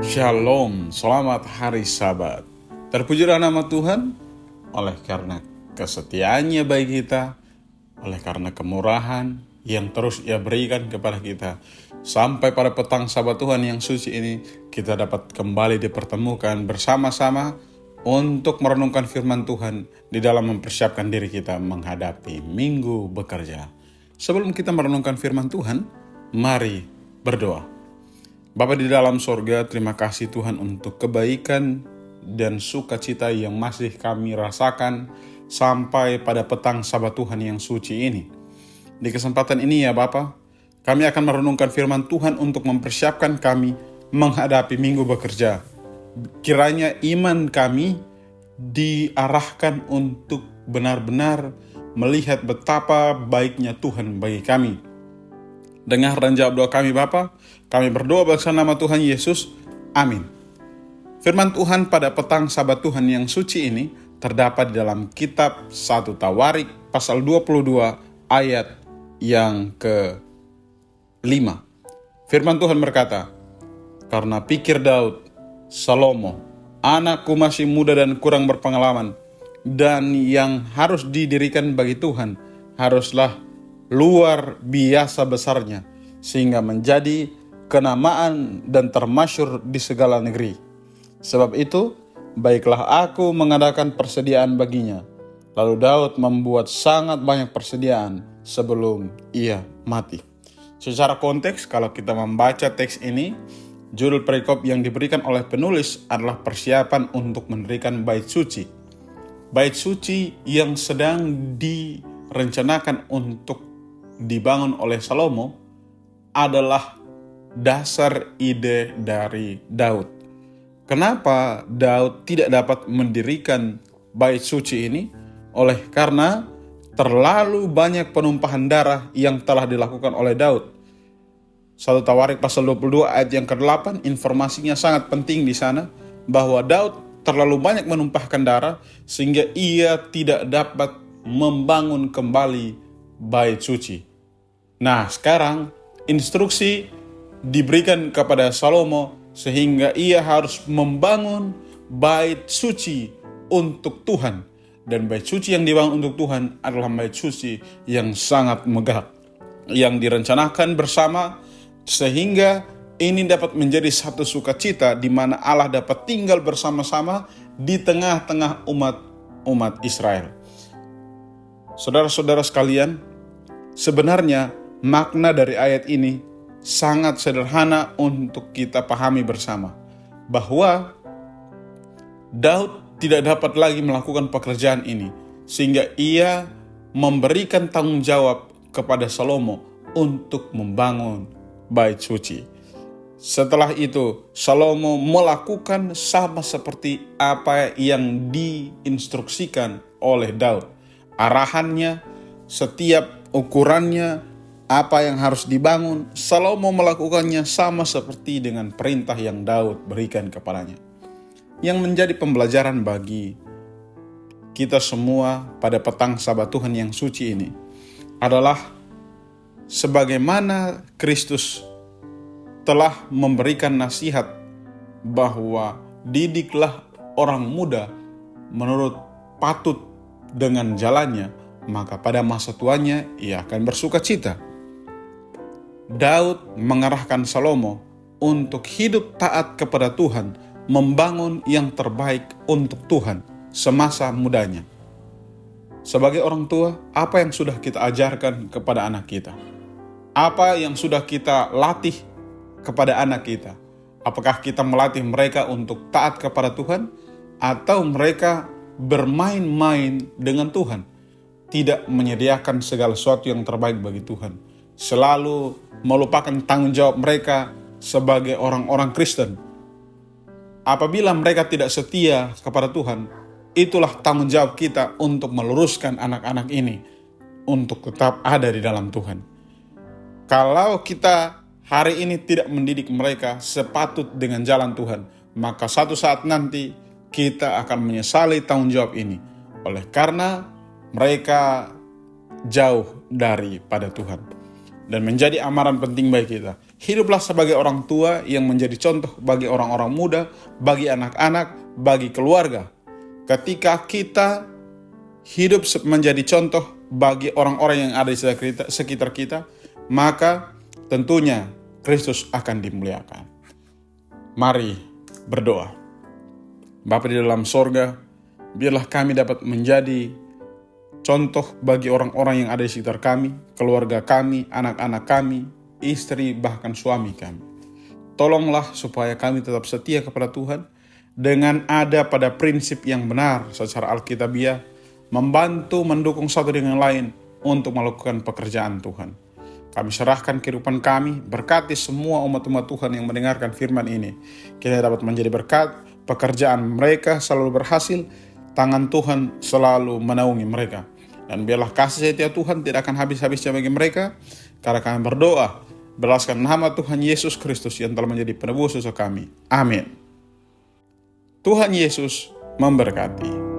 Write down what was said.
Shalom, selamat hari Sabat. Terpujilah nama Tuhan, oleh karena kesetiaannya bagi kita, oleh karena kemurahan yang terus Ia berikan kepada kita. Sampai pada petang Sabat Tuhan yang suci ini, kita dapat kembali dipertemukan bersama-sama untuk merenungkan firman Tuhan di dalam mempersiapkan diri kita menghadapi Minggu Bekerja. Sebelum kita merenungkan firman Tuhan, mari berdoa. Bapa di dalam sorga, terima kasih Tuhan untuk kebaikan dan sukacita yang masih kami rasakan sampai pada petang Sabat Tuhan yang suci ini. Di kesempatan ini ya Bapa, kami akan merenungkan firman Tuhan untuk mempersiapkan kami menghadapi Minggu Bekerja. Kiranya iman kami diarahkan untuk benar-benar melihat betapa baiknya Tuhan bagi kami. Dengar dan jawab doa kami Bapa. Kami berdoa bersama nama Tuhan Yesus. Amin. Firman Tuhan pada petang Sabat Tuhan yang suci ini terdapat di dalam kitab 1 Tawarik pasal 22 ayat yang ke-5. Firman Tuhan berkata, "Karena pikir Daud, Salomo, anakku masih muda dan kurang berpengalaman, dan yang harus didirikan bagi Tuhan haruslah luar biasa besarnya, sehingga menjadi kenamaan dan termasyhur di segala negeri. Sebab itu, baiklah aku mengadakan persediaan baginya." Lalu Daud membuat sangat banyak persediaan sebelum ia mati. Secara konteks, kalau kita membaca teks ini, judul perikop yang diberikan oleh penulis adalah persiapan untuk mendirikan bait suci. Bait suci yang sedang direncanakan untuk dibangun oleh Salomo adalah dasar ide dari Daud. Kenapa Daud tidak dapat mendirikan bait suci ini? Oleh karena terlalu banyak penumpahan darah yang telah dilakukan oleh Daud. 1 Tawarik pasal 22 ayat yang ke-8, informasinya sangat penting di sana, bahwa Daud terlalu banyak menumpahkan darah sehingga ia tidak dapat membangun kembali bait suci. Nah, sekarang instruksi diberikan kepada Salomo sehingga ia harus membangun bait suci untuk Tuhan. Dan bait suci yang dibangun untuk Tuhan adalah bait suci yang sangat megah, yang direncanakan bersama sehingga ini dapat menjadi satu sukacita di mana Allah dapat tinggal bersama-sama di tengah-tengah umat Israel. Saudara-saudara sekalian, sebenarnya makna dari ayat ini sangat sederhana untuk kita pahami bersama, bahwa Daud tidak dapat lagi melakukan pekerjaan ini, sehingga ia memberikan tanggung jawab kepada Salomo untuk membangun bait suci. Setelah itu, Salomo melakukan sama seperti apa yang diinstruksikan oleh Daud. Arahannya, setiap ukurannya, apa yang harus dibangun, Salomo melakukannya sama seperti dengan perintah yang Daud berikan kepadanya. Yang menjadi pembelajaran bagi kita semua pada petang Sabat Tuhan yang suci ini adalah sebagaimana Kristus telah memberikan nasihat bahwa didiklah orang muda menurut patut dengan jalannya, maka pada masa tuanya ia akan bersukacita. Daud mengarahkan Salomo untuk hidup taat kepada Tuhan, membangun yang terbaik untuk Tuhan semasa mudanya. Sebagai orang tua, apa yang sudah kita ajarkan kepada anak kita? Apa yang sudah kita latih kepada anak kita? Apakah kita melatih mereka untuk taat kepada Tuhan, atau mereka bermain-main dengan Tuhan, tidak menyediakan segala sesuatu yang terbaik bagi Tuhan, selalu melupakan tanggung jawab mereka sebagai orang-orang Kristen? Apabila mereka tidak setia kepada Tuhan, itulah tanggung jawab kita untuk meluruskan anak-anak ini untuk tetap ada di dalam Tuhan. Kalau kita hari ini tidak mendidik mereka sepatut dengan jalan Tuhan, maka satu saat nanti kita akan menyesali tanggung jawab ini, oleh karena mereka jauh daripada Tuhan. Dan menjadi amaran penting bagi kita, Hiduplah sebagai orang tua yang menjadi contoh bagi orang-orang muda, bagi anak-anak, bagi keluarga. Ketika kita hidup menjadi contoh bagi orang-orang yang ada di sekitar kita, maka tentunya Kristus akan dimuliakan. Mari berdoa. Bapa di dalam sorga, biarlah kami dapat menjadi contoh bagi orang-orang yang ada di sekitar kami, keluarga kami, anak-anak kami, istri, bahkan suami kami. Tolonglah supaya kami tetap setia kepada Tuhan dengan ada pada prinsip yang benar secara alkitabiah, membantu mendukung satu dengan lain untuk melakukan pekerjaan Tuhan. Kami serahkan kehidupan kami, berkati semua umat-umat Tuhan yang mendengarkan firman ini. Kita dapat menjadi berkat, pekerjaan mereka selalu berhasil, tangan Tuhan selalu menaungi mereka. Dan biarlah kasih setia Tuhan tidak akan habis-habisnya bagi mereka, karena kami berdoa beraskan nama Tuhan Yesus Kristus yang telah menjadi penebus dosa kami. Amin. Tuhan Yesus memberkati.